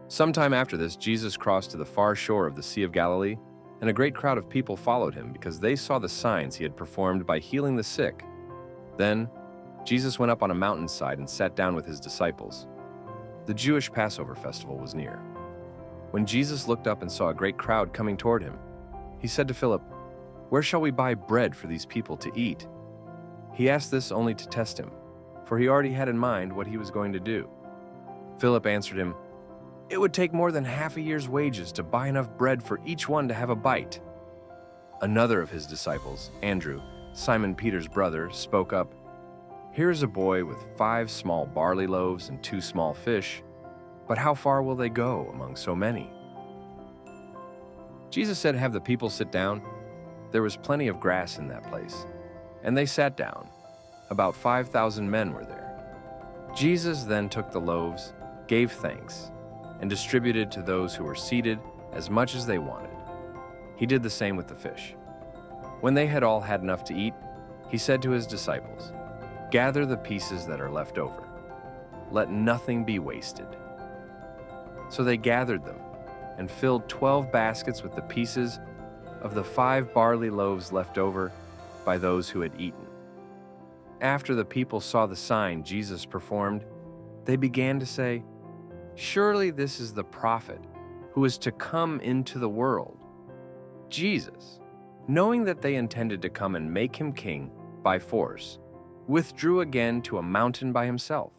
Sometime after this, Jesus crossed to the far shore of the Sea of Galilee, and a great crowd of people followed him because they saw the signs he had performed by healing the sick. Then, Jesus went up on a mountainside and sat down with his disciples. The Jewish Passover festival was near. When Jesus looked up and saw a great crowd coming toward him, he said to Philip, "Where shall we buy bread for these people to eat?" He asked this only to test him, for he already had in mind what he was going to do. Philip answered him, "It would take more than half a year's wages to buy enough bread for each one to have a bite." Another of his disciples, Andrew, Simon Peter's brother, spoke up, "Here is a boy with 5 small barley loaves and 2 small fish, but how far will they go among so many?" Jesus said, "Have the people sit down." There was plenty of grass in that place, and they sat down. About 5,000 men were there. Jesus then took the loaves, gave thanks, and distributed to those who were seated as much as they wanted. He did the same with the fish. When they had all had enough to eat, he said to his disciples, "Gather the pieces that are left over. Let nothing be wasted." So they gathered them and filled 12 baskets with the pieces of the 5 barley loaves left over by those who had eaten. After the people saw the sign Jesus performed, they began to say, "Surely this is the prophet who is to come into the world." Jesus, knowing that they intended to come and make him king by force, withdrew again to a mountain by himself.